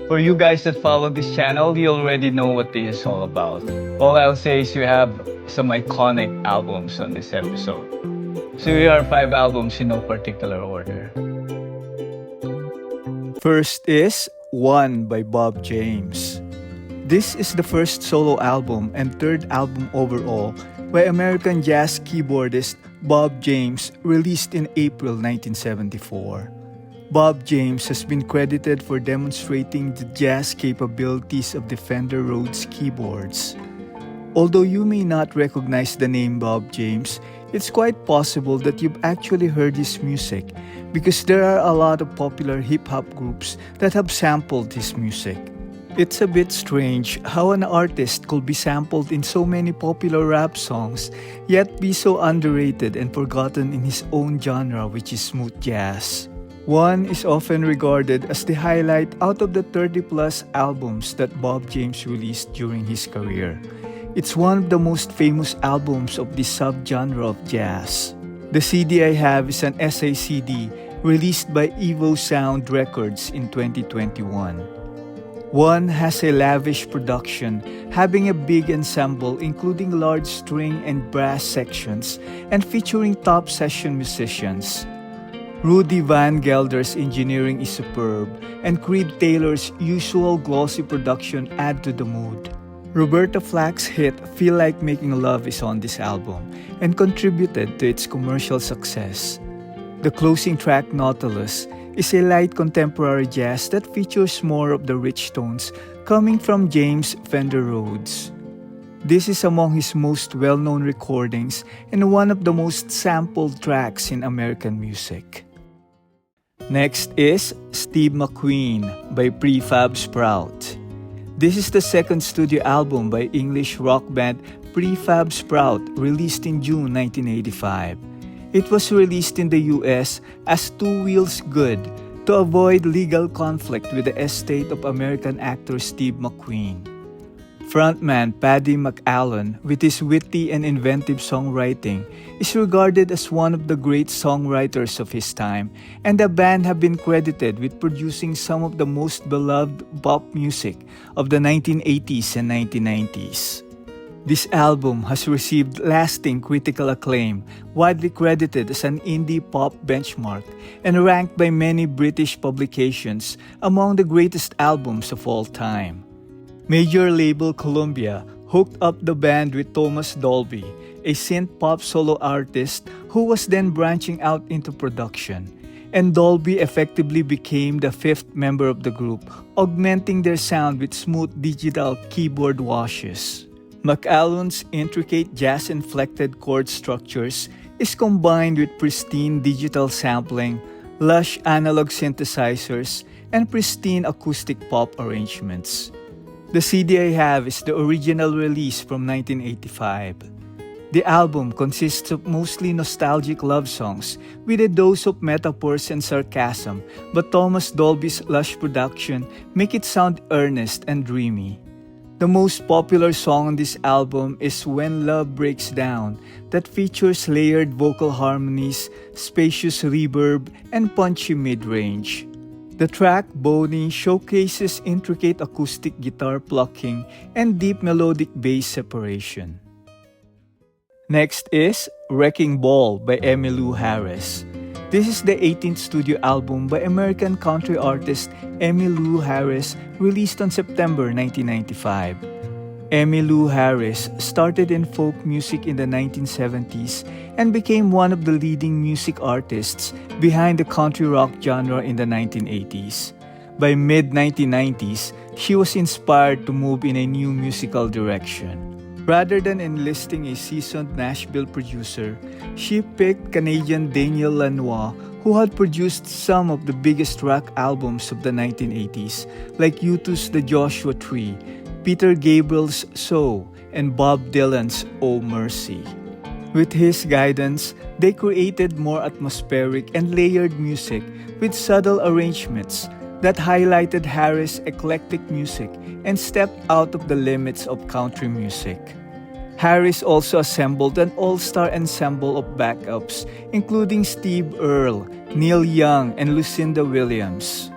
For you guys that follow this channel, you already know what this is all about. All I'll say is we have some iconic albums on this episode. So here are 5 albums in no particular order. First is One by Bob James. This is the first solo album and third album overall by American jazz keyboardist Bob James, released in April 1974. Bob James has been credited for demonstrating the jazz capabilities of the Fender Rhodes keyboards. Although you may not recognize the name Bob James, it's quite possible that you've actually heard his music because there are a lot of popular hip-hop groups that have sampled his music. It's a bit strange how an artist could be sampled in so many popular rap songs, yet be so underrated and forgotten in his own genre, which is smooth jazz. One is often regarded as the highlight out of the 30-plus albums that Bob James released during his career. It's one of the most famous albums of this subgenre of jazz. The CD I have is an essay CD released by Evo Sound Records in 2021. One has a lavish production, having a big ensemble including large string and brass sections and featuring top session musicians. Rudy Van Gelder's engineering is superb, and Creed Taylor's usual glossy production add to the mood. Roberta Flack's hit Feel Like Making Love is on this album and contributed to its commercial success. The closing track, Nautilus, is a light contemporary jazz that features more of the rich tones coming from James Fender Rhodes. This is among his most well-known recordings and one of the most sampled tracks in American music. Next is Steve McQueen by Prefab Sprout. This is the second studio album by English rock band Prefab Sprout, released in June 1985. It was released in the US as Two Wheels Good to avoid legal conflict with the estate of American actor Steve McQueen. Frontman Paddy McAllen, with his witty and inventive songwriting, is regarded as one of the great songwriters of his time, and the band have been credited with producing some of the most beloved pop music of the 1980s and 1990s. This album has received lasting critical acclaim, widely credited as an indie pop benchmark, and ranked by many British publications among the greatest albums of all time. Major label Columbia hooked up the band with Thomas Dolby, a synth-pop solo artist who was then branching out into production, and Dolby effectively became the fifth member of the group, augmenting their sound with smooth digital keyboard washes. McAllen's intricate jazz-inflected chord structures is combined with pristine digital sampling, lush analog synthesizers, and pristine acoustic pop arrangements. The CD I have is the original release from 1985. The album consists of mostly nostalgic love songs with a dose of metaphors and sarcasm, but Thomas Dolby's lush production make it sound earnest and dreamy. The most popular song on this album is When Love Breaks Down, that features layered vocal harmonies, spacious reverb, and punchy mid-range. The track Boney showcases intricate acoustic guitar plucking and deep melodic bass separation. Next is Wrecking Ball by Emmylou Harris. This is the 18th studio album by American country artist Emmylou Harris, released on September 1995. Emmylou Harris started in folk music in the 1970s and became one of the leading music artists behind the country rock genre in the 1980s. By mid-1990s, she was inspired to move in a new musical direction. Rather than enlisting a seasoned Nashville producer, she picked Canadian Daniel Lanois, who had produced some of the biggest rock albums of the 1980s, like U2's The Joshua Tree, Peter Gabriel's So, and Bob Dylan's Oh Mercy. With his guidance, they created more atmospheric and layered music with subtle arrangements that highlighted Harris' eclectic music and stepped out of the limits of country music. Harris also assembled an all-star ensemble of backups, including Steve Earle, Neil Young, and Lucinda Williams.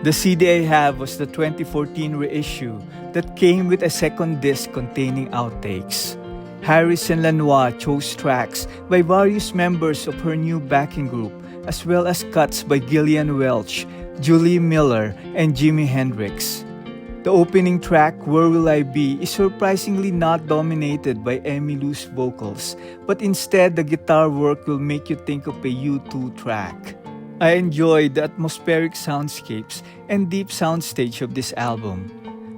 The CD I have was the 2014 reissue that came with a second disc containing outtakes. Harrison Lanois chose tracks by various members of her new backing group, as well as cuts by Gillian Welch, Julie Miller, and Jimi Hendrix. The opening track, Where Will I Be, is surprisingly not dominated by Emmylou's vocals, but instead the guitar work will make you think of a U2 track. I enjoyed the atmospheric soundscapes and deep soundstage of this album.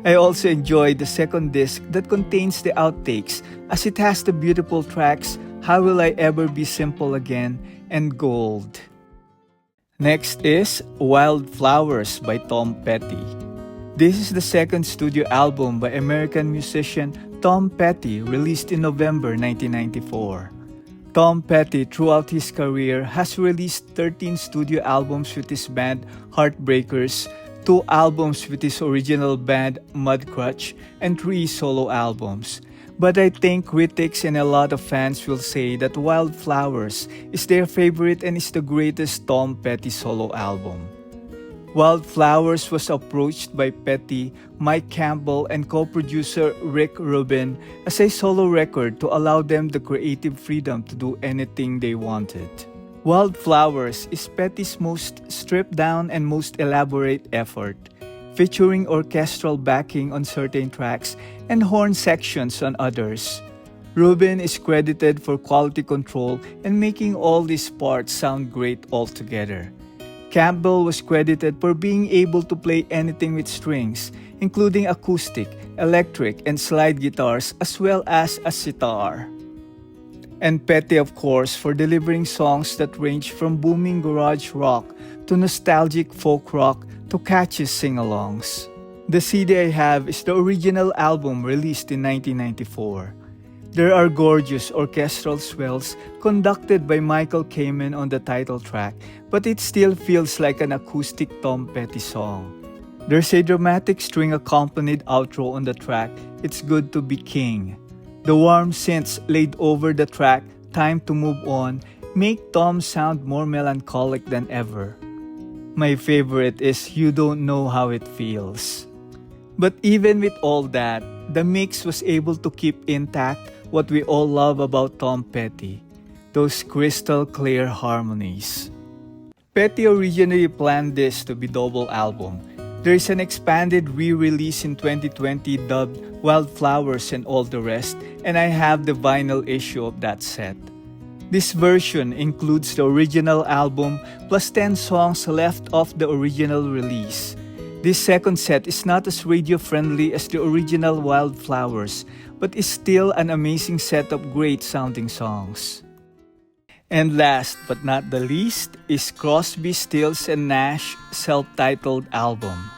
I also enjoyed the second disc that contains the outtakes, as it has the beautiful tracks How Will I Ever Be Simple Again and Gold. Next is Wildflowers by Tom Petty. This is the second studio album by American musician Tom Petty, released in November 1994. Tom Petty, throughout his career, has released 13 studio albums with his band Heartbreakers, 2 albums with his original band Mudcrutch, and 3 solo albums. But I think critics and a lot of fans will say that Wildflowers is their favorite and is the greatest Tom Petty solo album. Wildflowers was approached by Petty, Mike Campbell, and co-producer Rick Rubin as a solo record to allow them the creative freedom to do anything they wanted. Wildflowers is Petty's most stripped-down and most elaborate effort, featuring orchestral backing on certain tracks and horn sections on others. Rubin is credited for quality control and making all these parts sound great altogether. Campbell was credited for being able to play anything with strings, including acoustic, electric, and slide guitars, as well as a sitar. And Petty, of course, for delivering songs that range from booming garage rock to nostalgic folk rock to catchy sing-alongs. The CD I have is the original album released in 1994. There are gorgeous orchestral swells conducted by Michael Kamen on the title track, but it still feels like an acoustic Tom Petty song. There's a dramatic string-accompanied outro on the track, It's Good to Be King. The warm synths laid over the track, Time to Move On, make Tom sound more melancholic than ever. My favorite is You Don't Know How It Feels. But even with all that, the mix was able to keep intact what we all love about Tom Petty, those crystal clear harmonies. Petty originally planned this to be double album. There is an expanded re-release in 2020 dubbed Wildflowers and All the Rest, and I have the vinyl issue of that set. This version includes the original album plus 10 songs left off the original release. This second set is not as radio-friendly as the original Wildflowers, but is still an amazing set of great sounding songs. And last but not the least is Crosby, Stills and Nash self-titled album.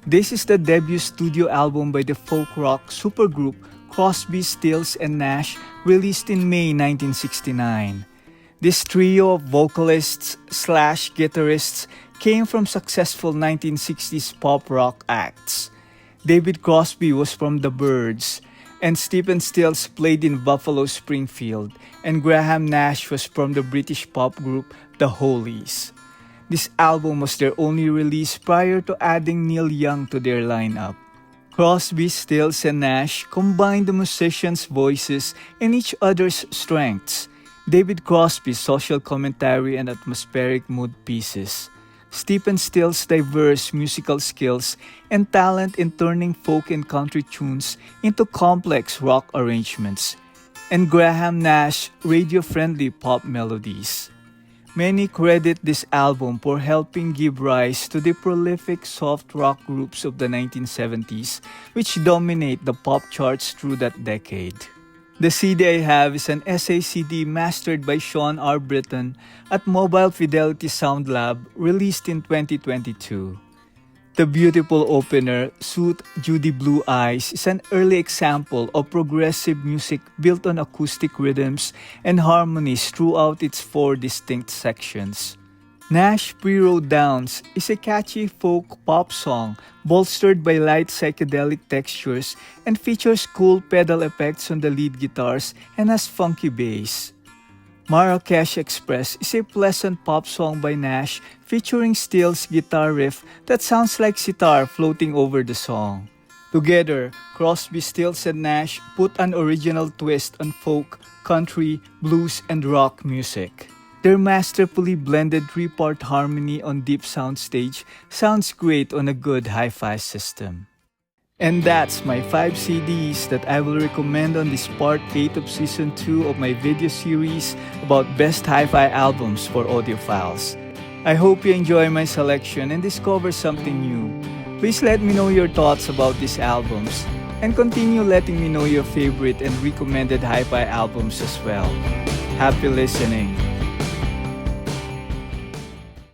This is the debut studio album by the folk rock supergroup Crosby, Stills and Nash, released in May 1969. This trio of vocalists/guitarists came from successful 1960s pop rock acts. David Crosby was from The Byrds, and Stephen Stills played in Buffalo Springfield, and Graham Nash was from the British pop group The Hollies. This album was their only release prior to adding Neil Young to their lineup. Crosby, Stills, and Nash combined the musicians' voices and each other's strengths. David Crosby's social commentary and atmospheric mood pieces. Stephen Stills' diverse musical skills and talent in turning folk and country tunes into complex rock arrangements, and Graham Nash' radio-friendly pop melodies. Many credit this album for helping give rise to the prolific soft rock groups of the 1970s, which dominate the pop charts through that decade. The CD I have is an SACD mastered by Sean R. Britton at Mobile Fidelity Sound Lab, released in 2022. The beautiful opener, Suit Judy Blue Eyes, is an early example of progressive music built on acoustic rhythms and harmonies throughout its 4 distinct sections. Nash Pre-Road Downs is a catchy folk pop song bolstered by light psychedelic textures and features cool pedal effects on the lead guitars and has funky bass. Marrakesh Express is a pleasant pop song by Nash featuring Steele's guitar riff that sounds like sitar floating over the song. Together, Crosby, Stills, and Nash put an original twist on folk, country, blues, and rock music. Their masterfully blended three-part harmony on deep soundstage sounds great on a good hi-fi system. And that's my 5 CDs that I will recommend on this part 8 of season 2 of my video series about best hi-fi albums for audiophiles. I hope you enjoy my selection and discover something new. Please let me know your thoughts about these albums and continue letting me know your favorite and recommended hi-fi albums as well. Happy listening!